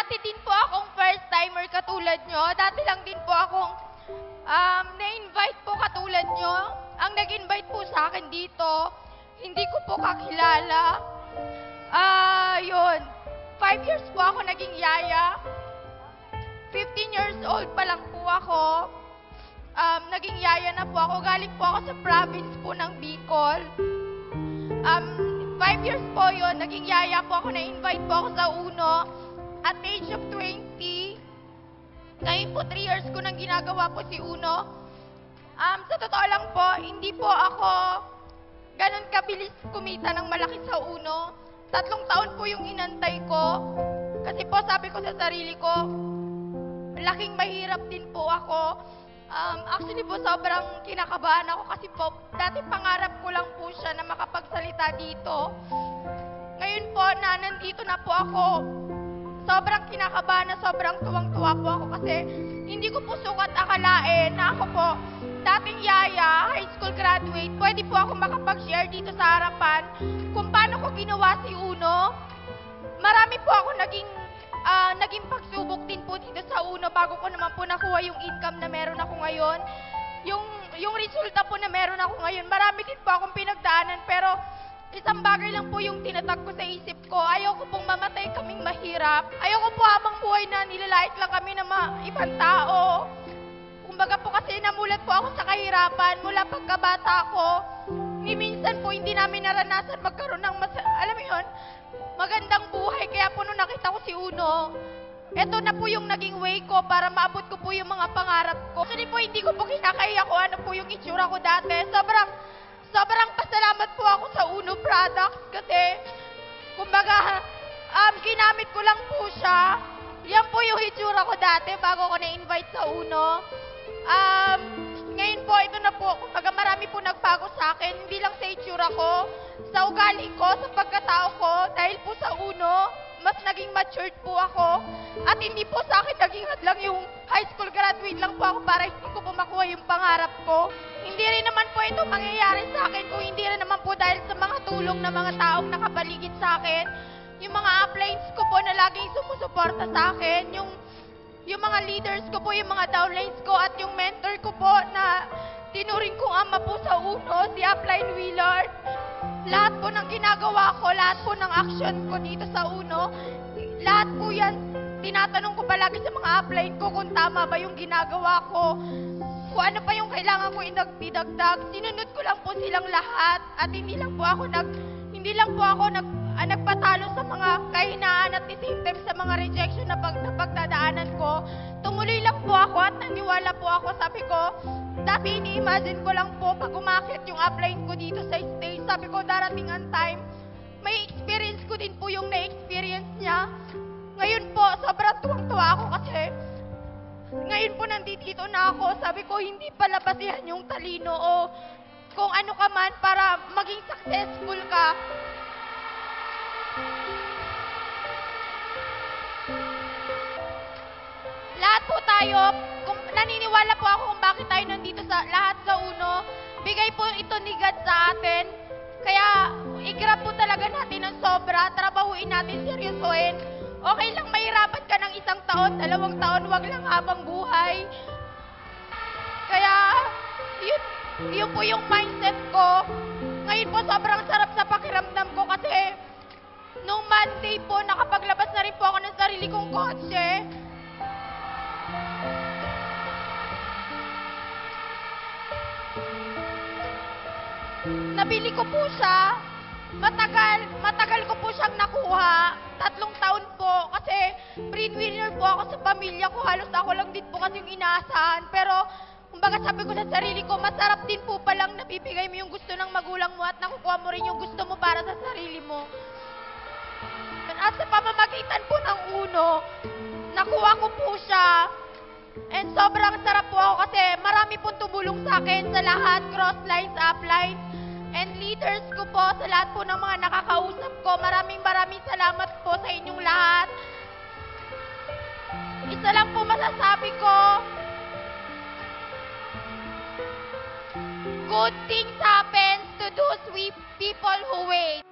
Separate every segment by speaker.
Speaker 1: dati din po akong first timer katulad nyo. Dati lang din po akong na-invite po katulad nyo. Ang nag-invite po sa akin dito, hindi ko po kakilala. Yun. 5 years po ako naging yaya. 15 years old pa lang po ako. Naging yaya na po ako. Galing po ako sa province po ng Bicol. 5 years po yun. Naging yaya po ako. Na-invite po ako sa UNO. At age of 20. Ngayon po 3 years ko nang ginagawa po si UNO. Sa totoo lang po, hindi po ako ganun kabilis kumita ng malaki sa UNO. 3 taon po yung inantay ko. Kasi po sabi ko sa sarili ko, laking mahirap din po ako. Actually po, sobrang kinakabahan ako kasi po, dati pangarap ko lang po siya na makapagsalita dito. Ngayon po, na nandito na po ako, sobrang kinakabahan na sobrang tuwang-tuwa po ako kasi hindi ko po sukat akalain na ako po, dating yaya, high school graduate, pwede po ako makapag-share dito sa harapan kung paano ko ginawa si UNO. Marami po ako naging pagsubok din po dito sa UNO bago ko naman po nakuha yung income na meron ako ngayon. Yung resulta po na meron ako ngayon, marami din po akong pinagdaanan, pero isang bagay lang po yung tinatag ko sa isip ko. Ayoko pong mamatay kaming mahirap. Ayoko po habang buhay na nilalait lang kami ng mga ibang tao. Kumbaga po kasi namulat po ako sa kahirapan mula pagkabata ko. Ni minsan po hindi namin naranasan magkaroon ng alam mo yun, magandang buhay. Kaya po nung nakita ko si UNO, eto na po yung naging way ko para maabot ko po yung mga pangarap ko. Actually po, hindi ko po kinakaya kung ano po yung itsura ko dati. Sobrang pasalamat po ako sa UNO products kasi, kumbaga, ginamit ko lang po siya. Yan po yung itsura ko dati bago ko na-invite sa UNO. Ngayon po, ito na po, kumbaga marami po nagbago sa akin, hindi lang sa itsura ko, sa ugali ko, sa pagkatao ko, dahil po sa UNO, mas naging matured po ako. At hindi po sa akin naging hadlang yung high school graduate lang po ako para hindi ko po makuha yung pangarap ko. Hindi rin naman po ito mangyayari sa akin kung hindi rin naman po dahil sa mga tulong ng mga taong nakapaligid sa akin. Yung mga uplines ko po na laging sumusuporta sa akin, yung mga leaders ko po, yung mga downlines ko, at yung mentor ko po na tinuring kong ama po sa UNO, si Upline Willard. Lahat po ng ginagawa ko, lahat po ng action ko dito sa UNO, lahat po yan, tinatanong ko palagi sa mga upline ko kung tama ba yung ginagawa ko, kung ano pa yung kailangan ko idagdag. Sinunod ko lang po silang lahat at hindi lang po ako nagpatalo sa mga kahinaan at the same time sa mga rejection na pagdadaanan ko. Tumuloy lang po ako at naniwala po ako. Sabi ko, dati ini-imagine ko lang po pag umakit yung upline ko dito sa stage. Sabi ko, darating ang time, may experience ko din po yung na-experience niya. Ngayon po, sobrang tuwang-tuwa ako kasi ngayon po nandito na ako. Sabi ko, hindi pala basihan yung talino o kung ano ka man para maging successful ka. Lahat po tayo, kung naniniwala po ako kung bakit tayo nandito sa lahat sa UNO, bigay po ito ni God sa atin. Kaya i-grab po talaga natin ng sobra, trabahuin natin, seryosohin. Okay lang mahirapan ka ng 1 taon, 2 taon, wag lang habang buhay. Kaya yun po yung mindset ko. Ngayon po sobrang sarap sa pakiramdam ko kasi nung Monday po, nakapaglabas na rin po ako ng sarili kong kotse. Nabili ko po siya. Matagal ko po siyang nakuha. 3 taon po. Kasi breadwinner po ako sa pamilya ko. Halos ako lang din po kasi yung inaasahan. Pero, kumbaga sabi ko sa sarili ko, masarap din po palang nabibigay mo yung gusto ng magulang mo at nakukuha mo rin yung gusto mo para sa sarili mo. At sa pamamagitan po ng UNO, nakuha ko po siya. And sobrang sarap po ako kasi marami pong tumulong sa akin sa lahat, crosslines, uplines, and leaders ko po, sa lahat po ng mga nakakausap ko. Maraming salamat po sa inyong lahat. Isa lang po masasabi ko, good things happen to those people who wait.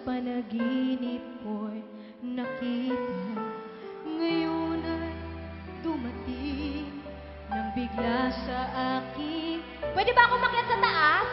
Speaker 2: panaginip ko'y nakita. Ngayon ay dumating nang bigla sa akin. Pwede ba ako makyat sa taas?